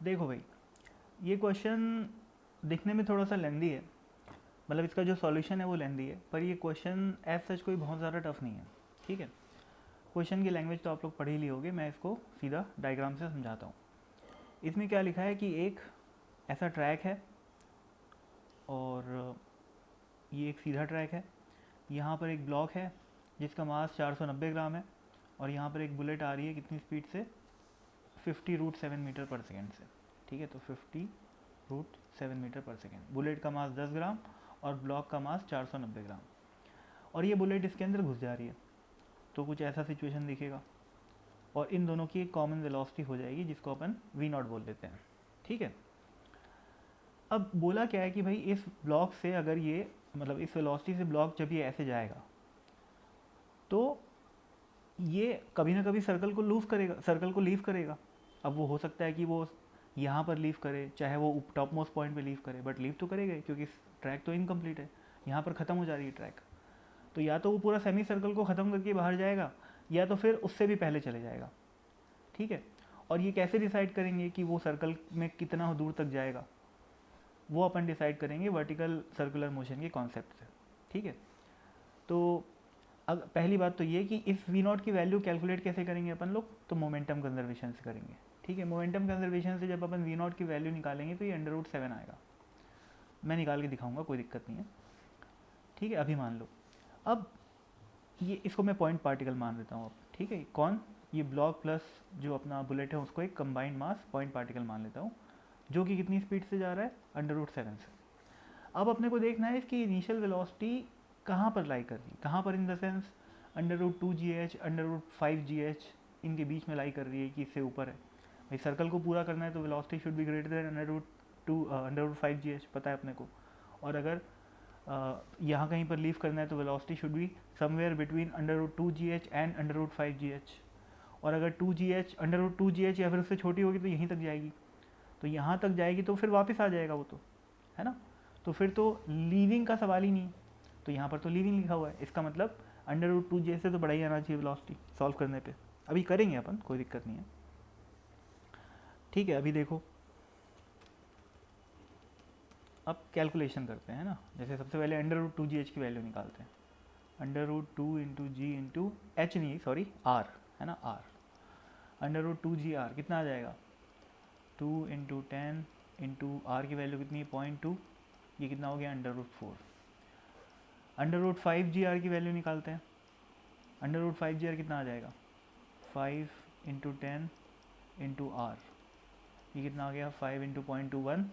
देखो भाई, ये क्वेश्चन दिखने में थोड़ा सा लेंदी है, मतलब इसका जो सॉल्यूशन है वो लेंदी है, पर ये क्वेश्चन एज सच कोई बहुत ज़्यादा टफ नहीं है। ठीक है, क्वेश्चन की लैंग्वेज तो आप लोग पढ़ ही ली होगी, मैं इसको सीधा डायग्राम से समझाता हूँ। इसमें क्या लिखा है कि एक ऐसा ट्रैक है और ये एक सीधा ट्रैक है, यहाँ पर एक ब्लॉक है जिसका मास 490 ग्राम है, और यहाँ पर एक बुलेट आ रही है कितनी स्पीड से, 50√7 मीटर पर सेकेंड से। ठीक है, तो 50√7 मीटर पर सेकेंड। बुलेट का मास 10 ग्राम और ब्लॉक का मास 490 ग्राम, और ये बुलेट इसके अंदर घुस जा रही है। तो कुछ ऐसा सिचुएशन दिखेगा, और इन दोनों की एक कॉमन वेलोसिटी हो जाएगी जिसको अपन v0 बोल देते हैं। ठीक है, अब बोला क्या है कि भाई इस ब्लॉक से अगर ये, मतलब इस वेलोसिटी से ब्लॉक जब ये ऐसे जाएगा तो ये कभी ना कभी सर्कल को लूज करेगा, सर्कल को लीव करेगा। अब वो हो सकता है कि वो यहाँ पर लीव करे, चाहे वो टॉप मोस्ट पॉइंट पे लीव करे, बट लीव तो करेगा ही, क्योंकि ट्रैक तो इनकम्प्लीट है, यहाँ पर ख़त्म हो जा रही है ट्रैक। तो या तो वो पूरा सेमी सर्कल को ख़त्म करके बाहर जाएगा, या तो फिर उससे भी पहले चले जाएगा। ठीक है, और ये कैसे डिसाइड करेंगे कि वो सर्कल में कितना दूर तक जाएगा, वो अपन डिसाइड करेंगे वर्टिकल सर्कुलर मोशन के कॉन्सेप्ट से। ठीक है, तो अब पहली बात तो ये कि इस v0 की वैल्यू कैलकुलेट कैसे करेंगे अपन लोग, तो मोमेंटम कंजर्वेशन से करेंगे। ठीक है, मोमेंटम कंजर्वेशन से जब अपन v0 की वैल्यू निकालेंगे तो ये √7 आएगा। मैं निकाल के दिखाऊंगा, कोई दिक्कत नहीं है। ठीक है, अभी मान लो, अब ये इसको मैं पॉइंट पार्टिकल मान देता हूँ अब। ठीक है, कौन, ये ब्लॉक प्लस जो अपना बुलेट है उसको एक कंबाइंड मास पॉइंट पार्टिकल मान लेता हूँ, जो कि कितनी स्पीड से जा रहा है, √7 से। अब अपने को देखना है इसकी इनिशियल वेलोसिटी कहाँ पर लाई कर रही है, कहाँ पर in the sense √2gh, √5gh, इनके बीच में लाई कर रही है कि इससे ऊपर है। भाई सर्कल को पूरा करना है तो velocity should be greater than √5gh, पता है अपने को। और अगर यहाँ कहीं पर लीव करना है तो velocity should be somewhere between √2gh and √5gh। और अगर 2gh, √2gh या फिर उससे छोटी होगी तो यहीं तक जाएगी, तो यहाँ तक जाएगी तो फिर वापस आ जाएगा वो, तो है ना। तो फिर तो लीविंग का सवाल ही नहीं, तो यहाँ पर तो लीविंग लिखा हुआ है, इसका मतलब √2j से तो बड़ा ही आना चाहिए वेलोसिटी सॉल्व करने पे। अभी करेंगे अपन, कोई दिक्कत नहीं है। ठीक है, अभी देखो, अब कैलकुलेशन करते हैं ना। जैसे सबसे पहले √2gh की वैल्यू निकालते हैं, √2 इंटू जी इंटू एच, नहीं सॉरी आर, है ना आर। √2gr कितना आ जाएगा, 2 इंटू 10 इंटू आर की वैल्यू कितनी है, 0.2, ये कितना हो गया, √4। √5gr की वैल्यू निकालते हैं, √5gr कितना आ जाएगा, 5 इंटू 10 इंटू आर, ये कितना आ गया, 5 इंटू 0.21,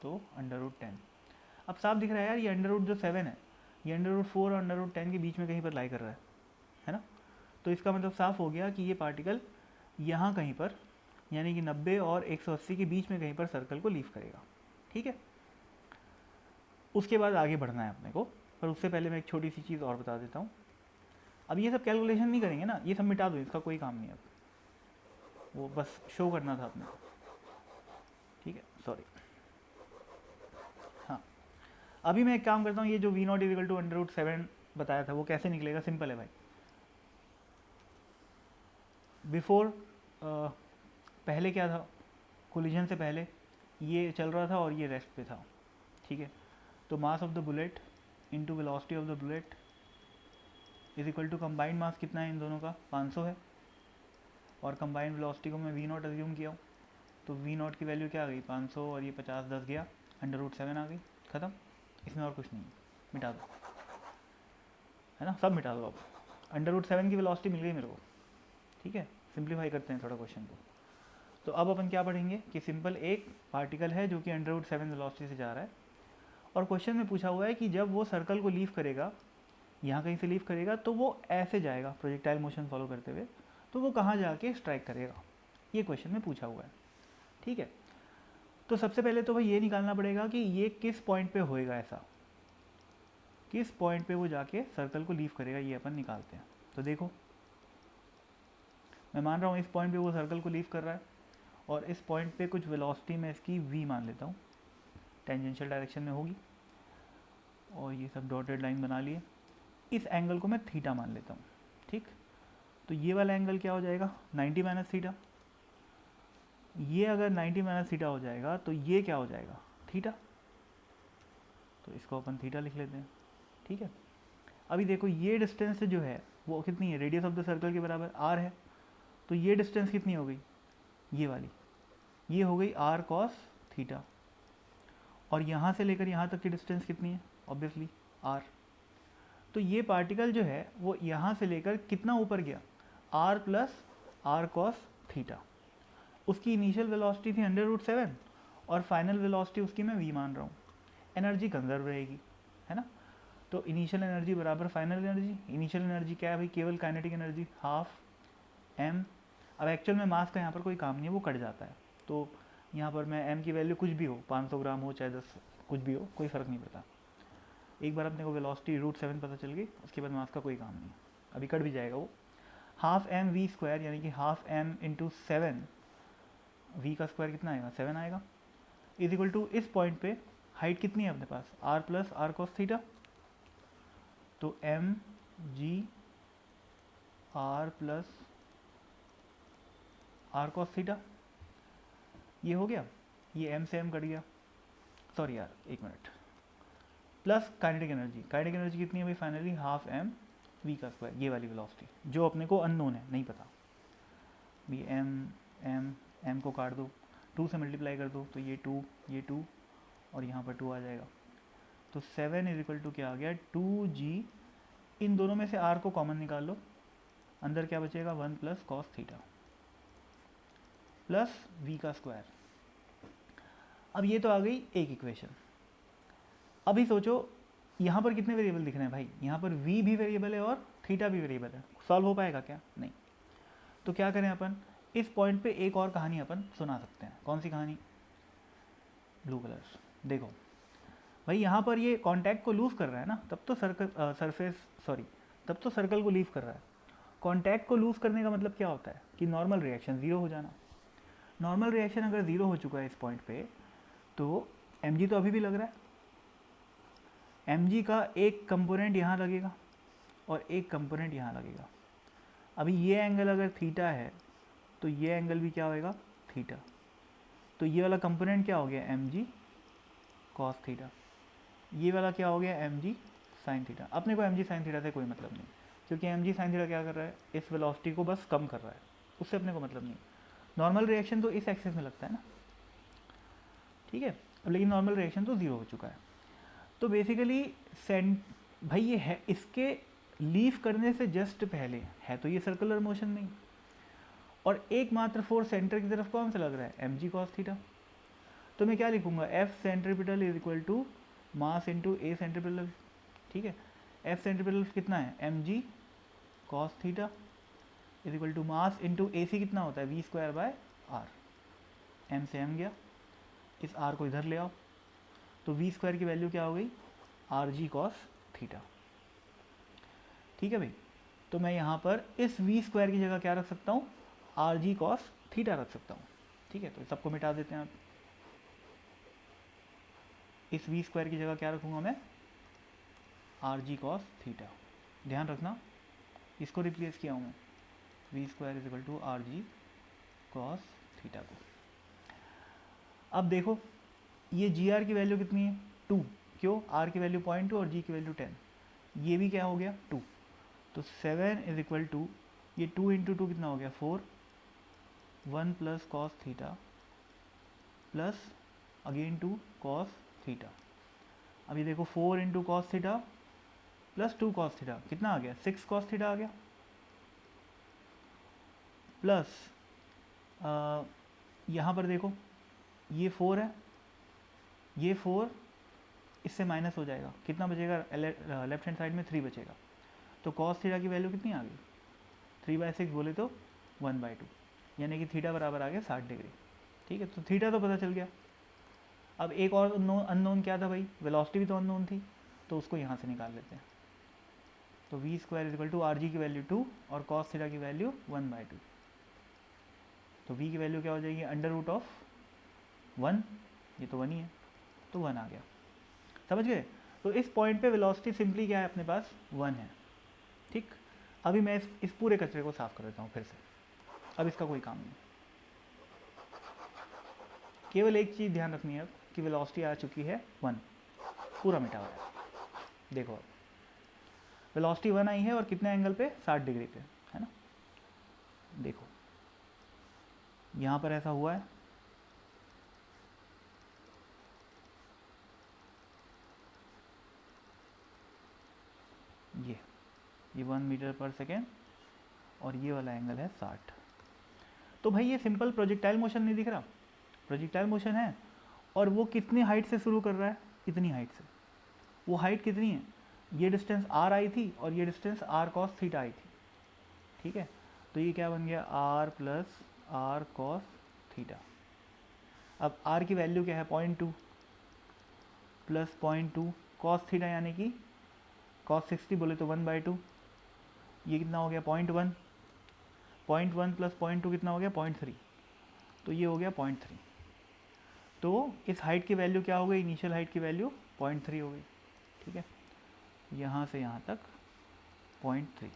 तो √10। अब साफ दिख रहा है यार, ये √7 है, ये √4 और √10 के बीच में कहीं पर लाई कर रहा है ना। तो इसका मतलब साफ हो गया कि ये पार्टिकल यहाँ कहीं पर, यानी कि 90 और 180 के बीच में कहीं पर सर्कल को लीव करेगा। ठीक है, उसके बाद आगे बढ़ना है अपने को, पर उससे पहले मैं एक छोटी सी चीज़ और बता देता हूँ। अब ये सब कैलकुलेशन नहीं करेंगे ना, ये सब मिटा दो, इसका कोई काम नहीं है अब, वो बस शो करना था अपने को। ठीक है, सॉरी। हाँ, अभी मैं एक काम करता हूँ, ये जो v0 = √7 बताया था वो कैसे निकलेगा, सिंपल है भाई। बिफोर पहले क्या था, कोलिजन से पहले ये चल रहा था और ये रेस्ट पे था। ठीक है, तो mass of the bullet into velocity of the bullet is equal to combined mass कितना है इन दोनों का, 500 है, और कंबाइंड वेलोसिटी को मैं v0 अज्यूम किया हूँ, तो v0 की वैल्यू क्या आ गई, 500 और ये 50 10 गया, √7 आ गई, ख़त्म। इसमें और कुछ नहीं, मिटा दो, है ना, सब मिटा दो। अब √7 की वेलोसिटी मिल गई मेरे को। ठीक है, सिंप्लीफाई करते हैं थोड़ा क्वेश्चन को। तो अब अपन क्या पढ़ेंगे कि सिंपल एक पार्टिकल है जो कि √7 वेलोसिटी से जा रहा है, और क्वेश्चन में पूछा हुआ है कि जब वो सर्कल को लीव करेगा, यहाँ कहीं से लीव करेगा, तो वो ऐसे जाएगा प्रोजेक्टाइल मोशन फॉलो करते हुए, तो वो कहाँ जाके स्ट्राइक करेगा, ये क्वेश्चन में पूछा हुआ है। ठीक है, तो सबसे पहले तो भाई ये निकालना पड़ेगा कि ये किस पॉइंट पे होएगा, ऐसा किस पॉइंट पे वो जाके सर्कल को लीव करेगा, ये अपन निकालते हैं। तो देखो, मैं मान रहा हूँ इस पॉइंट पे वो सर्कल को लीव कर रहा है, और इस पॉइंट पे कुछ वेलोसिटी मैं इसकी v मान लेता हूँ, टेंजेंशियल डायरेक्शन में होगी, और ये सब डॉटेड लाइन बना लिए। इस एंगल को मैं थीटा मान लेता हूँ। ठीक, तो ये वाला एंगल क्या हो जाएगा, 90 - थीटा। ये अगर 90 माइनस थीटा हो जाएगा तो ये क्या हो जाएगा, थीटा, तो इसको अपन थीटा लिख लेते हैं, ठीक है। अभी देखो ये डिस्टेंस जो है वो कितनी है, रेडियस ऑफ द सर्कल के बराबर आर है, तो ये डिस्टेंस कितनी हो गई, ये वाली, ये हो गई आर कॉस थीटा, और यहाँ से लेकर यहाँ तक की डिस्टेंस कितनी है, ऑब्वियसली आर। तो ये पार्टिकल जो है वो यहाँ से लेकर कितना ऊपर गया, R plus R cos theta. उसकी इनिशियल वेलोसिटी थी √7 और फाइनल वेलोसिटी उसकी मैं v मान रहा हूँ। एनर्जी कंजर्व रहेगी, है ना। तो इनिशियल एनर्जी बराबर फाइनल एनर्जी। इनिशियल एनर्जी क्या है भाई, केवल काइनेटिक एनर्जी हाफ m। अब एक्चुअल में मास का यहाँ पर कोई काम नहीं है, वो कट जाता है। तो यहाँ पर मैं m की वैल्यू कुछ भी हो, 500 ग्राम हो चाहे 10 कुछ भी हो, कोई फ़र्क नहीं पड़ता। एक बार अपने को वेलोसिटी √7 पता चल गई, उसके बाद मास का कोई काम नहीं, अभी कट भी जाएगा वो। हाफ एम वी स्क्वायर यानी कि हाफ m इंटू 7, v का स्क्वायर कितना आएगा, 7 आएगा, इज इक्वल टू इस पॉइंट पे हाइट कितनी है अपने पास, r plus R cos theta. तो m g r plus R cos theta, ये हो गया, ये m से m कट गया, सॉरी यार एक minute, plus kinetic energy. Kinetic energy कितनी है भाई, फाइनली हाफ m v का स्क्वायर, ये वाली वेलोसिटी जो अपने को अननोन है, नहीं पता भी, m को काट दो, 2 से मल्टीप्लाई कर दो, तो ये 2 और यहाँ पर 2 आ जाएगा। तो 7 इज इक्वल टू क्या आ गया, 2g, इन दोनों में से r को कॉमन निकाल लो, अंदर क्या बचेगा, 1 plus cos theta plus v का स्क्वायर। अब ये तो आ गई एक इक्वेशन। अभी सोचो यहाँ पर कितने वेरिएबल दिख रहे हैं भाई, यहाँ पर v भी वेरिएबल है और थीटा भी वेरिएबल है, सॉल्व हो पाएगा क्या, नहीं। तो क्या करें अपन, इस पॉइंट पे एक और कहानी अपन सुना सकते हैं। कौन सी कहानी, ब्लू कलर। देखो भाई यहाँ पर ये कांटेक्ट को लूज कर रहा है ना, तब तो सर्कल को लीव कर रहा है। कांटेक्ट को लूज करने का मतलब क्या होता है कि नॉर्मल रिएक्शन ज़ीरो हो जाना। नॉर्मल रिएक्शन अगर ज़ीरो हो चुका है इस पॉइंट पे, तो mg तो अभी भी लग रहा है, mg का एक कंपोनेंट यहाँ लगेगा और एक कंपोनेंट यहाँ लगेगा। अभी ये एंगल अगर थीटा है तो ये एंगल भी क्या होएगा, थीटा। तो ये वाला कंपोनेंट क्या हो गया, mg cos थीटा, ये वाला क्या हो गया, mg sin थीटा। अपने को mg sin थीटा से कोई मतलब नहीं, क्योंकि mg sin थीटा क्या कर रहा है, इस वेलोसिटी को बस कम कर रहा है, उससे अपने को मतलब नहीं। नॉर्मल रिएक्शन तो इस एक्सिस में लगता है ना, ठीक है। अब लेकिन नॉर्मल रिएक्शन तो ज़ीरो हो चुका है। तो बेसिकली भाई ये है, इसके लीव करने से जस्ट पहले है तो ये सर्कुलर मोशन में, और एकमात्र फोर्स सेंटर की तरफ कौन सा लग रहा है, mg cos थीटा। तो मैं क्या लिखूंगा, F centripetal is equal to mass into a centripetal, ठीक है। F सेंट्रीपिटल कितना है, mg cos theta is equal to mass into a c कितना होता है, v square by r. m से m गया, इस r को इधर ले आओ, तो v स्क्वायर की वैल्यू क्या हो गई, rg cos थीटा, ठीक है भाई। तो मैं यहाँ पर इस v स्क्वायर की जगह क्या रख सकता हूँ, rg cos थीटा रख सकता हूँ, ठीक है। तो सबको मिटा देते हैं आप, इस v स्क्वायर की जगह क्या रखूँगा मैं, rg cos थीटा। ध्यान रखना इसको रिप्लेस किया हूँ मैं, v square is equal to rg cos theta को। अब देखो ये gr की वैल्यू कितनी है, 2, क्यों, r की वैल्यू 0.2 और g की वैल्यू 10, ये भी क्या हो गया 2। तो 7 इज इक्वल टू, ये 2 इंटू 2 कितना हो गया 4, 1 plus cos theta plus again 2 cos theta. अभी देखो 4 into cos theta plus 2 cos theta कितना आ गया, 6 कॉस थीटा आ गया, प्लस यहाँ पर देखो ये 4 है, ये 4 इससे माइनस हो जाएगा, कितना बचेगा, लेफ्ट हैंड साइड में 3 बचेगा। तो कॉस थीटा की वैल्यू कितनी आ गई, 3/6 बोले तो 1/2, यानी कि थीटा बराबर आ गया 60 डिग्री, ठीक है। तो थीटा तो पता चल गया। अब एक और अननोन क्या था भाई, वेलोसिटी भी तो अननोन थी, तो उसको यहाँ से निकाल लेते हैं। तो v square is equal to R G की वैल्यू 2 और कॉस थीटा की वैल्यू 1/2। तो v की वैल्यू क्या हो जाएगी, √1, ये तो 1 ही है, तो 1 आ गया, समझ गए। तो इस पॉइंट पे वेलोसिटी सिंपली क्या है अपने पास, 1 है, ठीक। अभी मैं इस पूरे कचरे को साफ कर देता हूँ फिर से, अब इसका कोई काम नहीं। केवल एक चीज़ ध्यान रखनी है अब कि वेलोसिटी आ चुकी है 1, पूरा मिटा हुआ है। देखो अब वेलोसिटी 1 आई है और कितने एंगल पे, 60 डिग्री पे, है ना। देखो यहाँ पर ऐसा हुआ है, ये 1 मीटर पर सेकेंड और ये वाला एंगल है 60। तो भाई ये सिंपल प्रोजेक्टाइल मोशन नहीं दिख रहा, प्रोजेक्टाइल मोशन है और वो कितनी हाइट से शुरू कर रहा है, इतनी हाइट से। वो हाइट कितनी है, ये डिस्टेंस r आई थी और ये डिस्टेंस r cos थीटा आई थी, ठीक है। तो ये क्या बन गया, r plus r cos theta. अब r की वैल्यू क्या है, 0.2 प्लस 0.2 cos थीटा यानी कि cos 60 बोले तो 1/2, ये कितना हो गया 0.1, 0.1 प्लस 0.2 कितना हो गया 0.3, तो ये हो गया 0.3। तो इस हाइट की वैल्यू क्या हो गई, इनिशियल हाइट की वैल्यू 0.3 हो गई, ठीक है। यहाँ से यहाँ तक 0.3।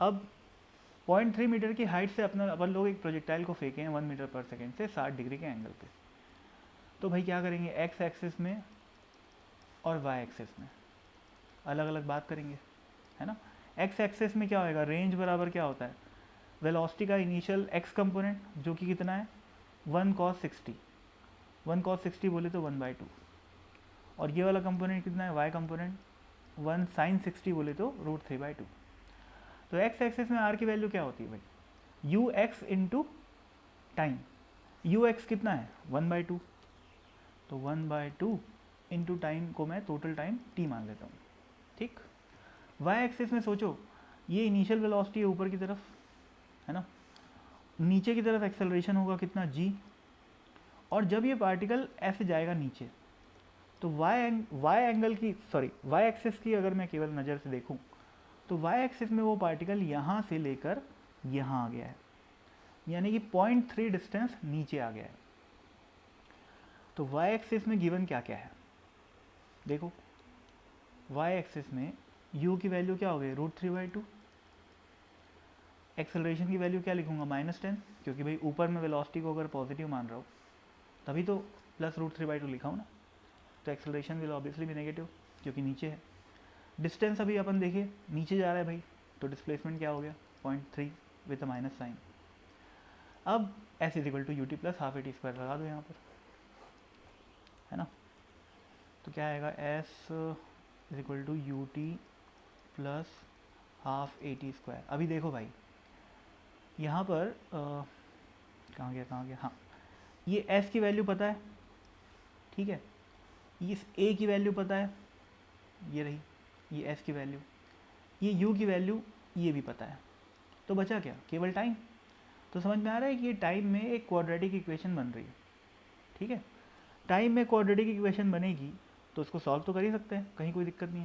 अब 0.3 मीटर की हाइट से अपन लोग एक प्रोजेक्टाइल को फेंके हैं 1 मीटर पर सेकेंड से 60 डिग्री के एंगल पे। तो भाई क्या करेंगे, एक्स एक्सिस में और वाई एक्सिस में अलग अलग बात करेंगे, है ना। एक्स एक्सिस में क्या होएगा, रेंज बराबर क्या होता है, वेलोसिटी का इनिशियल एक्स कंपोनेंट जो कि कितना है 1 cos 60, 1 cos 60 बोले तो 1/2, और ये वाला कंपोनेंट कितना है वाई कंपोनेंट 1 sin 60 बोले तो √3/2। तो एक्स एक्सिस में आर की वैल्यू क्या होती है भाई, you x into time, you x कितना है 1/2, तो 1/2 इंटू टाइम को मैं टोटल टाइम टी मान लेता हूँ, ठीक। वाई एक्सिस में सोचो, ये इनिशियल वेलोसिटी है ऊपर की तरफ, है ना, नीचे की तरफ एक्सेलरेशन होगा कितना जी, और जब ये पार्टिकल ऐसे जाएगा नीचे तो वाई एंगल की वाई एक्सिस की अगर मैं केवल नज़र से देखूं तो वाई एक्सिस में वो पार्टिकल यहाँ से लेकर यहाँ आ गया है, यानी कि 0.3 डिस्टेंस नीचे आ गया है। तो वाई एक्सिस में गिवन क्या क्या है, देखो वाई एक्सिस में u की वैल्यू क्या हो गई √3/2, एक्सेलरेशन की वैल्यू क्या लिखूंगा -10, क्योंकि भाई ऊपर में वेलोसिटी को अगर पॉजिटिव मान रहा हूँ तभी तो प्लस √3/2 लिखा हूँ ना, तो एक्सेलरेशन विल ऑब्वियसली भी नेगेटिव क्योंकि नीचे है। डिस्टेंस अभी अपन देखिए नीचे जा रहा है भाई, तो डिस्प्लेसमेंट क्या हो गया 0.3 विद अ माइनस साइन। अब s is equal to ut plus half AT² लगा दो यहाँ पर, है ना। तो क्या आएगा s is equal to ut plus half AT²। अभी देखो भाई यहाँ पर कहाँ गया, हाँ ये s की वैल्यू पता है, ठीक है, इस a की वैल्यू पता है, ये रही ये s की वैल्यू, ये u की वैल्यू ये भी पता है, तो बचा क्या, केवल टाइम। तो समझ में आ रहा है कि ये टाइम में एक क्वाड्रेटिक इक्वेशन बन रही है, ठीक है। टाइम में क्वाड्रेटिक इक्वेशन बनेगी तो उसको सॉल्व तो कर ही सकते हैं, कहीं कोई दिक्कत नहीं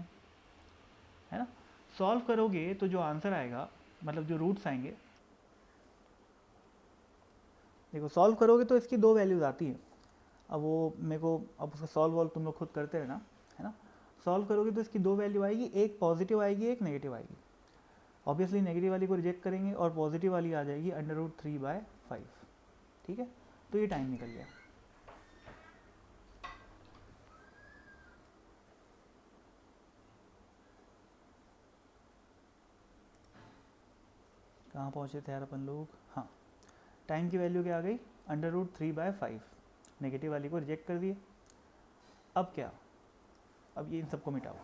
है ना। सॉल्व करोगे तो जो आंसर आएगा, मतलब जो रूट्स आएंगे, देखो सॉल्व करोगे तो इसकी 2 वैल्यूज़ आती हैं। अब वो मेरे को अब उसका सॉल्व वॉल्व तुम लोग खुद करते रहना, है ना। सॉल्व करोगे तो इसकी 2 वैल्यू आएगी, एक पॉजिटिव आएगी एक नेगेटिव आएगी। ऑब्वियसली नेगेटिव वाली को रिजेक्ट करेंगे और पॉजिटिव वाली आ जाएगी √3/5, ठीक है। तो ये टाइम निकल गया। कहाँ पहुँचे थे यार अपन लोग, हाँ टाइम की वैल्यू क्या आ गई √3/5, नेगेटिव वाली को रिजेक्ट कर दिए। अब क्या, अब ये इन सबको मिटाओ,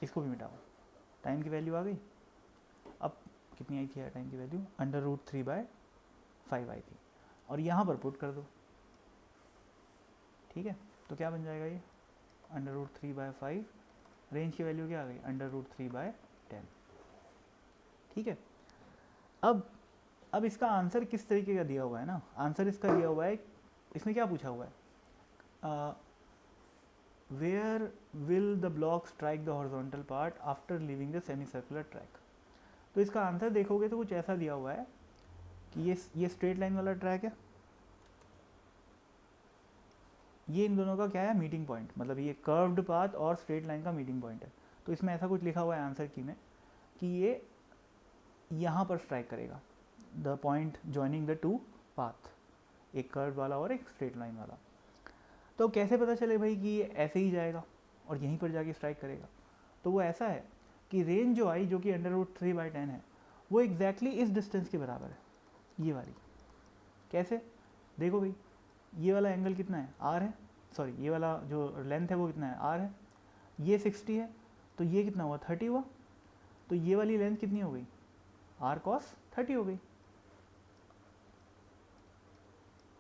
इसको भी मिटाओ, टाइम की वैल्यू आ गई। अब कितनी आई थी यार टाइम की वैल्यू, √3/5 आई थी, और यहाँ पर पुट कर दो, ठीक है। तो क्या बन जाएगा ये √3/5, रेंज की वैल्यू क्या आ गई √3/10, ठीक है। अब इसका आंसर किस तरीके का दिया हुआ है ना, आंसर इसका दिया हुआ है, इसमें क्या पूछा हुआ है, where will the block strike the horizontal part after leaving the semi circular track. तो इसका आंसर देखोगे तो कुछ ऐसा दिया हुआ है कि ये स्ट्रेट लाइन वाला ट्रैक है, ये इन दोनों का क्या है मीटिंग पॉइंट, मतलब ये कर्व्ड पाथ और स्ट्रेट लाइन का मीटिंग पॉइंट है। तो इसमें ऐसा कुछ लिखा हुआ है आंसर की में कि ये यहाँ पर स्ट्राइक करेगा, the point joining the two path, एक कर्व वाला और एक स्ट्रेट लाइन वाला। तो कैसे पता चले भाई कि ये ऐसे ही जाएगा और यहीं पर जाके स्ट्राइक करेगा? तो वो ऐसा है कि रेंज जो आई जो कि √3/10 है वो एग्जैक्टली इस डिस्टेंस के बराबर है, ये वाली। कैसे? देखो भाई, ये वाला एंगल कितना है, आर है, सॉरी ये वाला जो लेंथ है वो कितना है, आर है, ये 60 है, तो ये कितना हुआ, 30 हुआ, तो ये वाली लेंथ कितनी हो गई, आर कॉस 30 हो गई।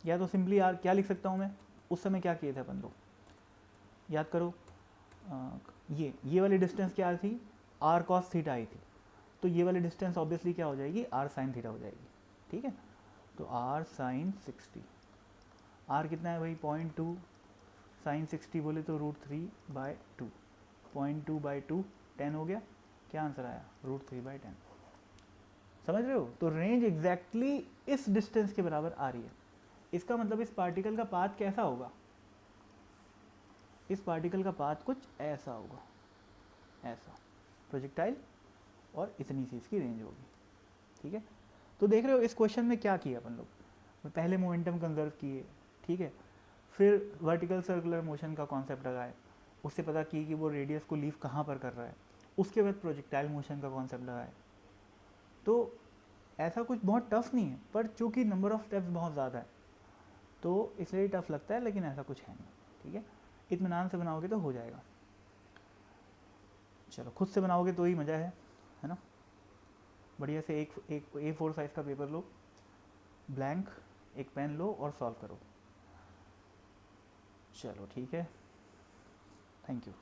या तो सिंपली आर क्या लिख सकता हूँ मैं, उस समय क्या किए थे अपन लोग, याद करो, ये वाली डिस्टेंस क्या थी, आर कॉस थीटा आई थी, तो ये वाली डिस्टेंस ऑब्वियसली क्या हो जाएगी, आर साइन थीटा हो जाएगी। ठीक है, तो आर साइन 60, आर कितना है भाई 0.2, साइन 60 बोले तो √3/2, 0.2/2 10 हो गया, क्या आंसर आया, √3/10। समझ रहे हो? तो रेंज एग्जैक्टली इस डिस्टेंस के बराबर आ रही है। इसका मतलब इस पार्टिकल का पाथ कैसा होगा, इस पार्टिकल का पाथ कुछ ऐसा होगा, ऐसा प्रोजेक्टाइल, और इतनी सी इसकी रेंज होगी। ठीक है, तो देख रहे हो इस क्वेश्चन में क्या किया अपन लोग, पहले मोमेंटम कंजर्व किए, ठीक है, फिर वर्टिकल सर्कुलर मोशन का कॉन्सेप्ट लगाए, उससे पता की कि वो रेडियस को लीव कहाँ पर कर रहा है, उसके बाद प्रोजेक्टाइल मोशन का कॉन्सेप्ट लगाए। तो ऐसा कुछ बहुत टफ नहीं है, पर चूँकि नंबर ऑफ स्टेप्स बहुत ज़्यादा है तो इसलिए टफ लगता है, लेकिन ऐसा कुछ है नहीं। ठीक है, इत्मीनान से बनाओगे तो हो जाएगा। चलो, खुद से बनाओगे तो ही मज़ा है ना। बढ़िया से एक A4 साइज़ का पेपर लो, ब्लैंक, एक पेन लो और सॉल्व करो। चलो ठीक है, थैंक यू।